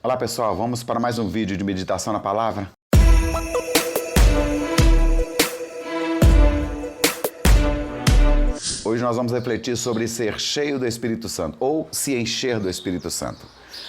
Olá pessoal, vamos para mais um vídeo de meditação na palavra? Hoje nós vamos refletir sobre ser cheio do Espírito Santo, ou se encher do Espírito Santo.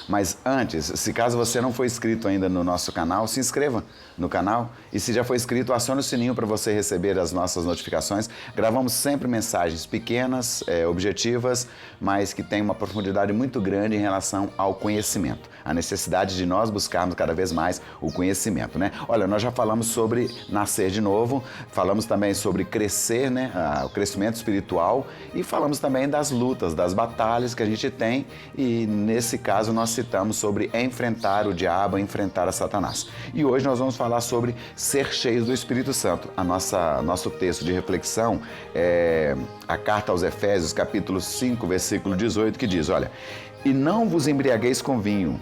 Mas antes, se caso você não foi inscrito ainda no nosso canal, se inscreva no canal. E se já foi inscrito, acione o sininho para você receber as nossas notificações. Gravamos sempre mensagens pequenas, objetivas, mas que têm uma profundidade muito grande em relação ao conhecimento. A necessidade de nós buscarmos cada vez mais o conhecimento, né? Olha, nós já falamos sobre nascer de novo, falamos também sobre crescer, né? O crescimento espiritual, e falamos também das lutas, das batalhas que a gente tem, e nesse caso nós citamos sobre enfrentar o diabo, enfrentar a Satanás. E hoje nós vamos falar sobre ser cheios do Espírito Santo. Nosso texto de reflexão é a carta aos Efésios, capítulo 5, versículo 18, que diz, olha, e não vos embriagueis com vinho,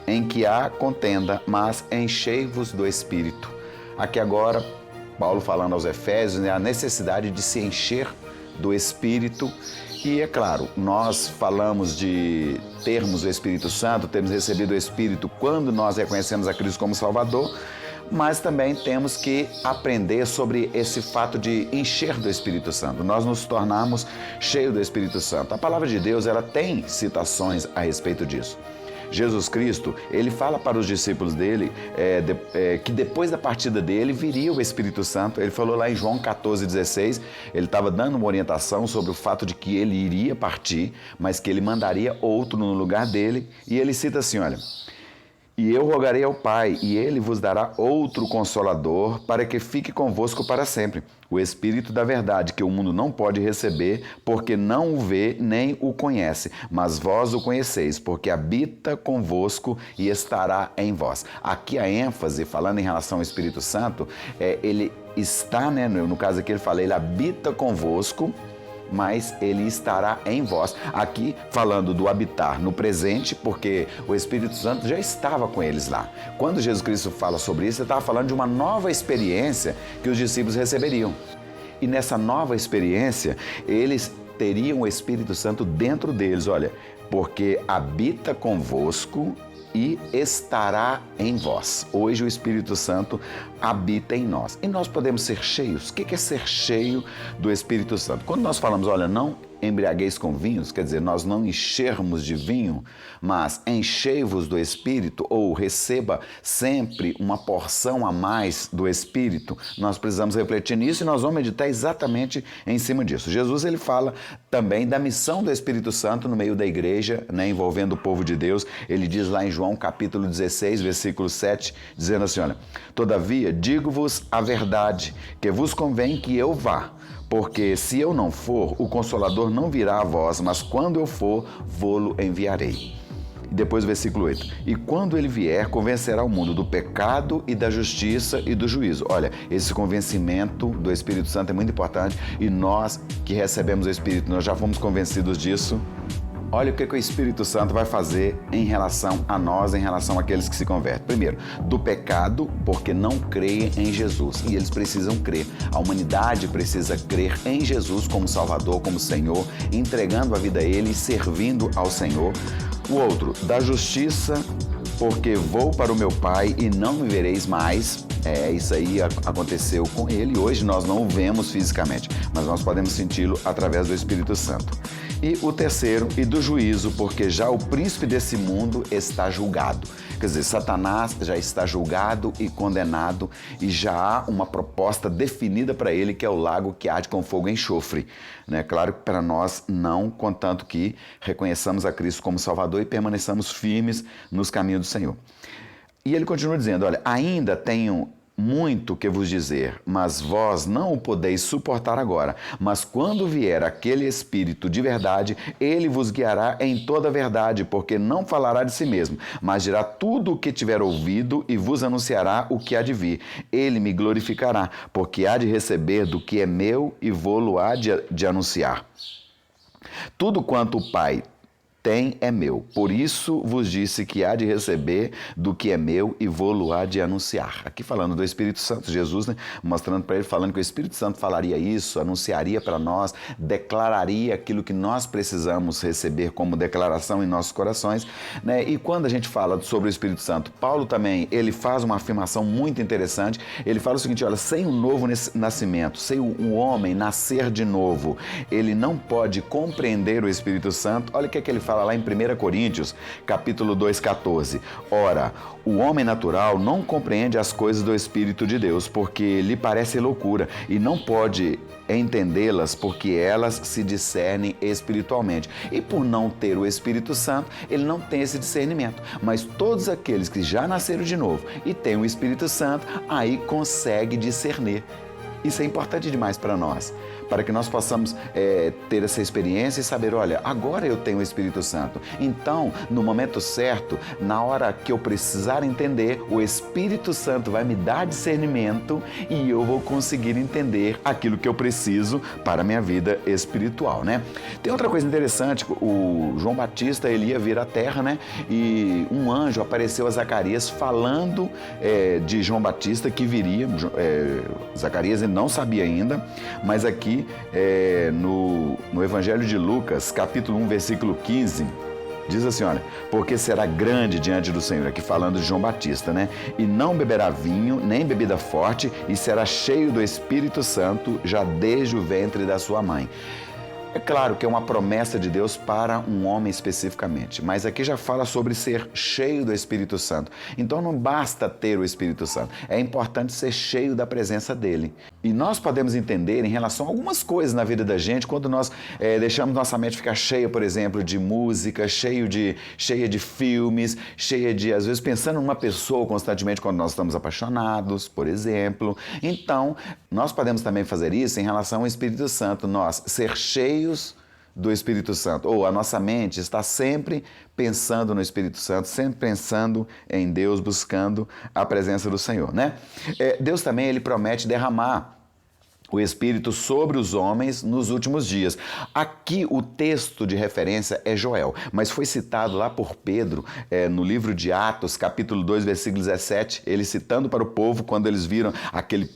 em que há contenda, mas enchei-vos do Espírito. Aqui agora, Paulo falando aos Efésios, né, a necessidade de se encher do Espírito. E é claro, nós falamos de termos o Espírito Santo, termos recebido o Espírito quando nós reconhecemos a Cristo como Salvador, mas também temos que aprender sobre esse fato de encher do Espírito Santo. Nós nos tornamos cheios do Espírito Santo. A palavra de Deus, ela tem citações a respeito disso. Jesus Cristo, ele fala para os discípulos dele que depois da partida dele viria o Espírito Santo. Ele falou lá em João 14,16, ele estava dando uma orientação sobre o fato de que ele iria partir, mas que ele mandaria outro no lugar dele. E ele cita assim, olha, e eu rogarei ao Pai, e ele vos dará outro Consolador, para que fique convosco para sempre. O Espírito da verdade, que o mundo não pode receber, porque não o vê nem o conhece. Mas vós o conheceis, porque habita convosco e estará em vós. Aqui a ênfase, falando em relação ao Espírito Santo, ele está, né, no caso aqui ele fala, ele habita convosco, mas ele estará em vós. Aqui falando do habitar no presente, porque o Espírito Santo já estava com eles lá. Quando Jesus Cristo fala sobre isso, ele estava falando de uma nova experiência que os discípulos receberiam. E nessa nova experiência, eles teriam o Espírito Santo dentro deles, olha, porque habita convosco e estará em vós. Hoje o Espírito Santo habita em nós. E nós podemos ser cheios. O que é ser cheio do Espírito Santo? Quando nós falamos, olha, não embriagueis com vinhos, quer dizer, nós não enchermos de vinho, mas enchei-vos do Espírito, ou receba sempre uma porção a mais do Espírito. Nós precisamos refletir nisso e nós vamos meditar exatamente em cima disso. Jesus, ele fala também da missão do Espírito Santo no meio da igreja, né, envolvendo o povo de Deus. Ele diz lá em João capítulo 16, versículo 7, dizendo assim, olha, todavia, digo-vos a verdade, que vos convém que eu vá, porque se eu não for, o Consolador não virá a vós, mas quando eu for, vô-lo enviarei. E depois o versículo 8. E quando ele vier, convencerá o mundo do pecado e da justiça e do juízo. Olha, esse convencimento do Espírito Santo é muito importante e nós que recebemos o Espírito, nós já fomos convencidos disso. Olha o que o Espírito Santo vai fazer em relação a nós, em relação àqueles que se convertem. Primeiro, do pecado, porque não creem em Jesus. E eles precisam crer. A humanidade precisa crer em Jesus como Salvador, como Senhor, entregando a vida a Ele e servindo ao Senhor. O outro, da justiça, porque vou para o meu Pai e não me vereis mais. Isso aí aconteceu com Ele. Hoje nós não o vemos fisicamente, mas nós podemos senti-lo através do Espírito Santo. E o terceiro, e do juízo, porque já o príncipe desse mundo está julgado. Quer dizer, Satanás já está julgado e condenado e já há uma proposta definida para ele, que é o lago que arde com fogo e enxofre. Né? Claro que para nós não, contanto que reconheçamos a Cristo como Salvador e permaneçamos firmes nos caminhos do Senhor. E ele continua dizendo, olha, ainda tenho muito que vos dizer, mas vós não o podeis suportar agora. Mas quando vier aquele Espírito de verdade, ele vos guiará em toda a verdade, porque não falará de si mesmo, mas dirá tudo o que tiver ouvido e vos anunciará o que há de vir. Ele me glorificará, porque há de receber do que é meu e vô-lo há de anunciar. Tudo quanto o Pai tem é meu. Por isso vos disse que há de receber do que é meu e vou-lo há de anunciar. Aqui falando do Espírito Santo, Jesus, né, mostrando para ele, falando que o Espírito Santo falaria isso, anunciaria para nós, declararia aquilo que nós precisamos receber como declaração em nossos corações, né? E quando a gente fala sobre o Espírito Santo, Paulo também, ele faz uma afirmação muito interessante. Ele fala o seguinte, olha, sem um novo nascimento, sem o homem nascer de novo, ele não pode compreender o Espírito Santo. Olha o que ele fala lá em 1 Coríntios, capítulo 2, 14. Ora, o homem natural não compreende as coisas do Espírito de Deus, porque lhe parece loucura, e não pode entendê-las, porque elas se discernem espiritualmente. E por não ter o Espírito Santo, ele não tem esse discernimento. Mas todos aqueles que já nasceram de novo e têm o Espírito Santo, aí consegue discernir. Isso é importante demais para nós, para que nós possamos ter essa experiência e saber, olha, agora eu tenho o Espírito Santo. Então, no momento certo, na hora que eu precisar entender, o Espírito Santo vai me dar discernimento e eu vou conseguir entender aquilo que eu preciso para a minha vida espiritual, né? Tem outra coisa interessante, o João Batista, ele ia vir à Terra, né? E um anjo apareceu a Zacarias falando de João Batista que viria. Zacarias não sabia ainda, mas aqui no Evangelho de Lucas, capítulo 1, versículo 15, diz assim, olha, porque será grande diante do Senhor, aqui falando de João Batista, né? E não beberá vinho, nem bebida forte, e será cheio do Espírito Santo já desde o ventre da sua mãe. É claro que é uma promessa de Deus para um homem especificamente, mas aqui já fala sobre ser cheio do Espírito Santo. Então não basta ter o Espírito Santo, é importante ser cheio da presença dele. E nós podemos entender em relação a algumas coisas na vida da gente, quando nós deixamos nossa mente ficar cheia, por exemplo, de música, cheia de filmes, cheia de, às vezes, pensando numa pessoa constantemente quando nós estamos apaixonados, por exemplo. Então, nós podemos também fazer isso em relação ao Espírito Santo, nós ser cheios do Espírito Santo, ou a nossa mente está sempre pensando no Espírito Santo, sempre pensando em Deus, buscando a presença do Senhor, né? Deus também, ele promete derramar o Espírito sobre os homens nos últimos dias. Aqui o texto de referência é Joel, mas foi citado lá por Pedro no livro de Atos, capítulo 2, versículo 17, ele citando para o povo quando eles viram aquele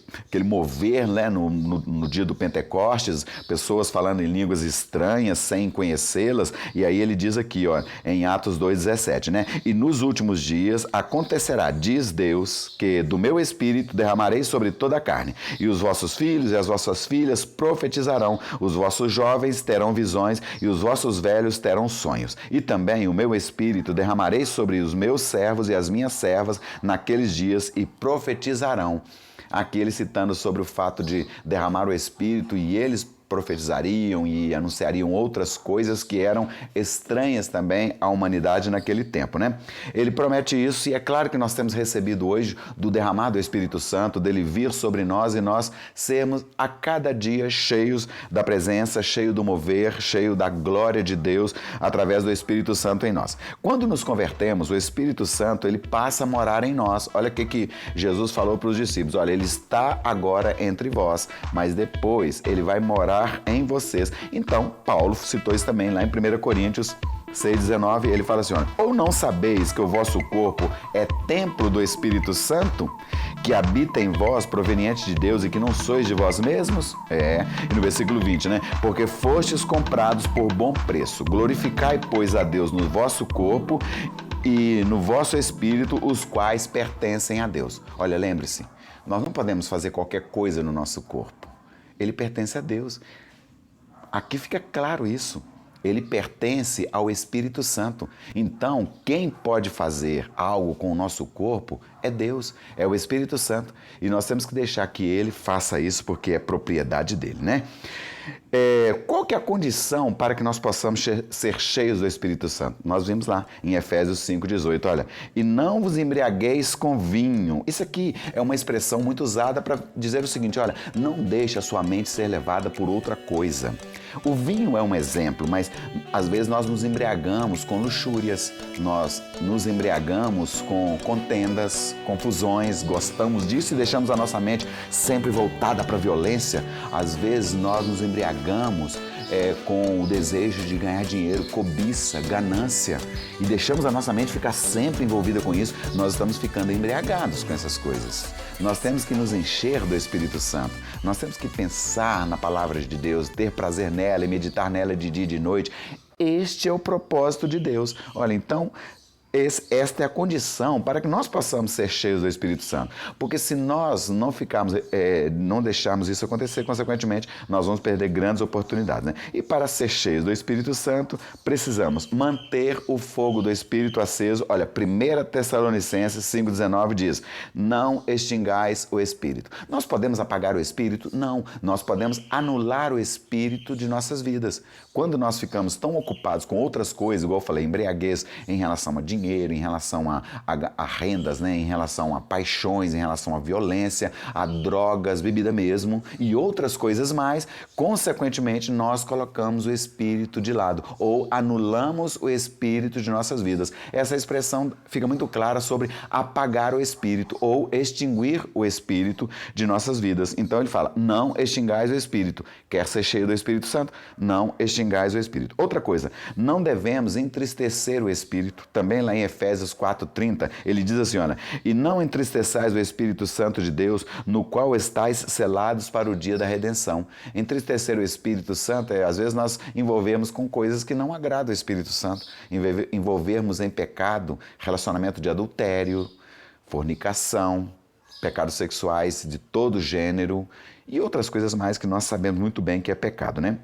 mover, né, no dia do Pentecostes, pessoas falando em línguas estranhas sem conhecê-las, e aí ele diz aqui, ó, em Atos 2, 17, né? E nos últimos dias acontecerá, diz Deus, que do meu Espírito derramarei sobre toda a carne, e os vossos filhos e as vossas filhas profetizarão, os vossos jovens terão visões e os vossos velhos terão sonhos. E também o meu Espírito derramarei sobre os meus servos e as minhas servas naqueles dias e profetizarão. Aqui ele citando sobre o fato de derramar o Espírito e eles profetizariam e anunciariam outras coisas que eram estranhas também à humanidade naquele tempo, né? Ele promete isso e é claro que nós temos recebido hoje do derramar do Espírito Santo, dele vir sobre nós e nós sermos a cada dia cheios da presença, cheio do mover, cheio da glória de Deus através do Espírito Santo em nós. Quando nos convertemos, o Espírito Santo, ele passa a morar em nós. Olha o que Jesus falou para os discípulos, olha, ele está agora entre vós, mas depois ele vai morar em vocês. Então, Paulo citou isso também lá em 1 Coríntios 6,19, ele fala assim, olha, ou não sabeis que o vosso corpo é templo do Espírito Santo, que habita em vós, proveniente de Deus, e que não sois de vós mesmos? E no versículo 20, né? Porque fostes comprados por bom preço. Glorificai, pois, a Deus no vosso corpo e no vosso espírito, os quais pertencem a Deus. Olha, lembre-se, nós não podemos fazer qualquer coisa no nosso corpo. Ele pertence a Deus. Aqui fica claro isso. Ele pertence ao Espírito Santo. Então, quem pode fazer algo com o nosso corpo é Deus, é o Espírito Santo. E nós temos que deixar que Ele faça isso porque é propriedade dele, né? Qual que é a condição para que nós possamos ser cheios do Espírito Santo? Nós vimos lá em Efésios 5,18, olha, e não vos embriagueis com vinho. Isso aqui é uma expressão muito usada para dizer o seguinte, olha, não deixe a sua mente ser levada por outra coisa. O vinho é um exemplo, mas às vezes nós nos embriagamos com luxúrias, nós nos embriagamos com contendas, confusões, gostamos disso e deixamos a nossa mente sempre voltada para a violência. Às vezes nós nos embriagamos com o desejo de ganhar dinheiro, cobiça, ganância, e deixamos a nossa mente ficar sempre envolvida com isso, nós estamos ficando embriagados com essas coisas. Nós temos que nos encher do Espírito Santo. Nós temos que pensar na palavra de Deus, ter prazer nela e meditar nela de dia e de noite. Este é o propósito de Deus. Olha, então, esta é a condição para que nós possamos ser cheios do Espírito Santo. Porque se nós não não deixarmos isso acontecer, consequentemente, nós vamos perder grandes oportunidades, né? E para ser cheios do Espírito Santo, precisamos manter o fogo do Espírito aceso. Olha, 1 Tessalonicenses 5,19 diz: não extingais o Espírito. Nós podemos apagar o Espírito? Não. Nós podemos anular o Espírito de nossas vidas. Quando nós ficamos tão ocupados com outras coisas, igual eu falei, embriaguez em relação a dinheiro, em relação a rendas, né? Em relação a paixões, em relação à violência, a drogas, bebida mesmo e outras coisas mais, consequentemente nós colocamos o Espírito de lado ou anulamos o Espírito de nossas vidas. Essa expressão fica muito clara sobre apagar o Espírito ou extinguir o Espírito de nossas vidas. Então ele fala, não extingais o Espírito. Quer ser cheio do Espírito Santo? Não extingais o Espírito. Outra coisa, não devemos entristecer o Espírito. Também lá em Efésios 4,30, ele diz assim, olha, e não entristeçais o Espírito Santo de Deus, no qual estáis selados para o dia da redenção. Entristecer o Espírito Santo às vezes nós envolvemos com coisas que não agradam ao Espírito Santo, envolvermos em pecado, relacionamento de adultério, fornicação, pecados sexuais de todo gênero e outras coisas mais que nós sabemos muito bem que é pecado, né?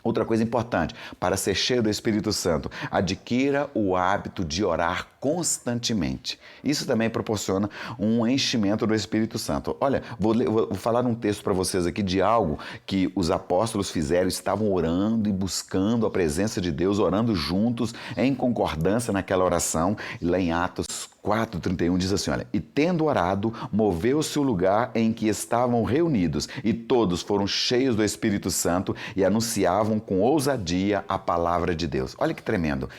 Outra coisa importante, para ser cheio do Espírito Santo, adquira o hábito de orar constantemente. Isso também proporciona um enchimento do Espírito Santo. Olha, vou falar um texto para vocês aqui de algo que os apóstolos fizeram, estavam orando e buscando a presença de Deus, orando juntos, em concordância naquela oração. E lá em Atos 4,31 diz assim, olha, e tendo orado, moveu-se o lugar em que estavam reunidos, e todos foram cheios do Espírito Santo e anunciavam com ousadia a palavra de Deus. Olha que tremendo.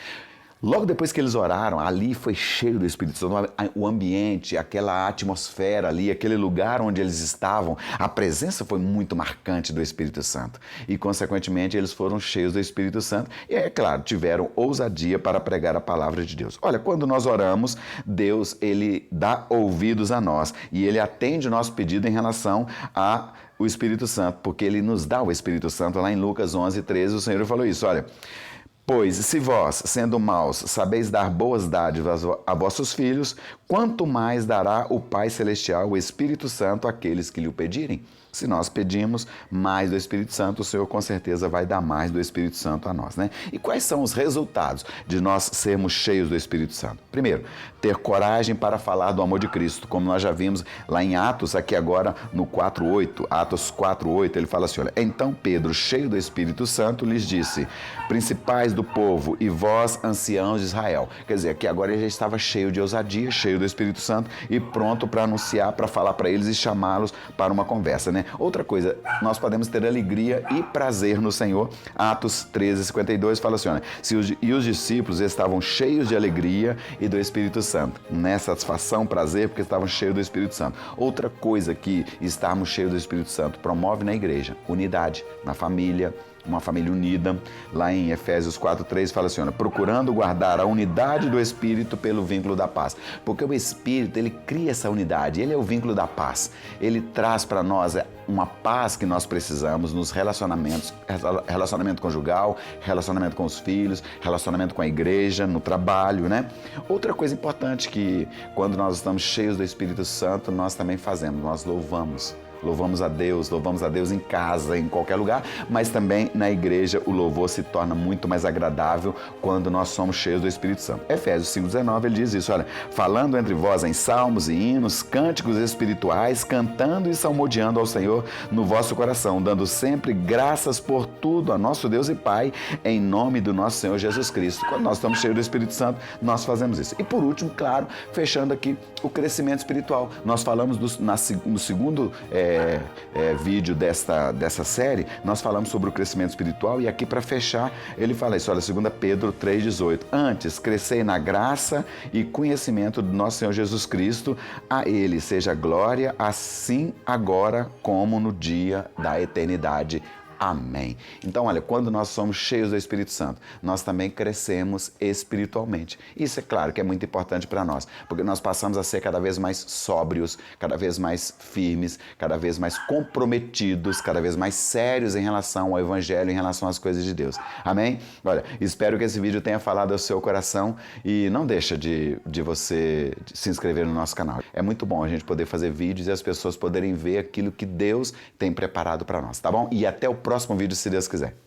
Logo depois que eles oraram, ali foi cheio do Espírito Santo, o ambiente, aquela atmosfera ali, aquele lugar onde eles estavam, a presença foi muito marcante do Espírito Santo. E, consequentemente, eles foram cheios do Espírito Santo e, é claro, tiveram ousadia para pregar a palavra de Deus. Olha, quando nós oramos, Deus, Ele dá ouvidos a nós e Ele atende o nosso pedido em relação a o Espírito Santo, porque Ele nos dá o Espírito Santo. Lá em Lucas 11:13, o Senhor falou isso, olha... Pois, se vós, sendo maus, sabeis dar boas dádivas a vossos filhos, quanto mais dará o Pai Celestial, o Espírito Santo, àqueles que lhe o pedirem? Se nós pedimos mais do Espírito Santo, o Senhor com certeza vai dar mais do Espírito Santo a nós, né? E quais são os resultados de nós sermos cheios do Espírito Santo? Primeiro, ter coragem para falar do amor de Cristo, como nós já vimos lá em Atos, aqui agora no 4:8, Atos 4:8, ele fala assim, olha, então Pedro, cheio do Espírito Santo, lhes disse, principais do povo e vós, anciãos de Israel. Quer dizer, aqui agora ele já estava cheio de ousadia, cheio do Espírito Santo e pronto para anunciar, para falar para eles e chamá-los para uma conversa, né? Outra coisa, nós podemos ter alegria e prazer no Senhor. Atos 13:52 fala assim, olha, e os discípulos estavam cheios de alegria e do Espírito Santo, né? Satisfação, prazer, porque estavam cheios do Espírito Santo. Outra coisa que estarmos cheios do Espírito Santo promove na igreja, unidade, na família, uma família unida. Lá em Efésios 4:3 fala assim, olha, procurando guardar a unidade do Espírito pelo vínculo da paz. Porque o Espírito, ele cria essa unidade, ele é o vínculo da paz. Ele traz para nós uma paz que nós precisamos nos relacionamentos, relacionamento conjugal, relacionamento com os filhos, relacionamento com a igreja, no trabalho, né? Outra coisa importante que quando nós estamos cheios do Espírito Santo, nós também fazemos, nós louvamos. Louvamos a Deus em casa, em qualquer lugar, mas também na igreja o louvor se torna muito mais agradável quando nós somos cheios do Espírito Santo. Efésios 5:19, ele diz isso, olha, falando entre vós em salmos e hinos, cânticos espirituais, cantando e salmodiando ao Senhor no vosso coração, dando sempre graças por tudo a nosso Deus e Pai, em nome do nosso Senhor Jesus Cristo. Quando nós estamos cheios do Espírito Santo, nós fazemos isso. E por último, claro, fechando aqui o crescimento espiritual. Nós falamos no segundo vídeo dessa série, nós falamos sobre o crescimento espiritual e aqui para fechar, ele fala isso, olha, 2 Pedro 3:18, antes, crescei na graça e conhecimento do nosso Senhor Jesus Cristo, a Ele seja glória, assim agora como no dia da eternidade. Amém. Então, olha, quando nós somos cheios do Espírito Santo, nós também crescemos espiritualmente. Isso é claro que é muito importante para nós, porque nós passamos a ser cada vez mais sóbrios, cada vez mais firmes, cada vez mais comprometidos, cada vez mais sérios em relação ao Evangelho, em relação às coisas de Deus. Amém? Olha, espero que esse vídeo tenha falado ao seu coração e não deixa de você se inscrever no nosso canal. É muito bom a gente poder fazer vídeos e as pessoas poderem ver aquilo que Deus tem preparado para nós, tá bom? E até o próximo vídeo, se Deus quiser.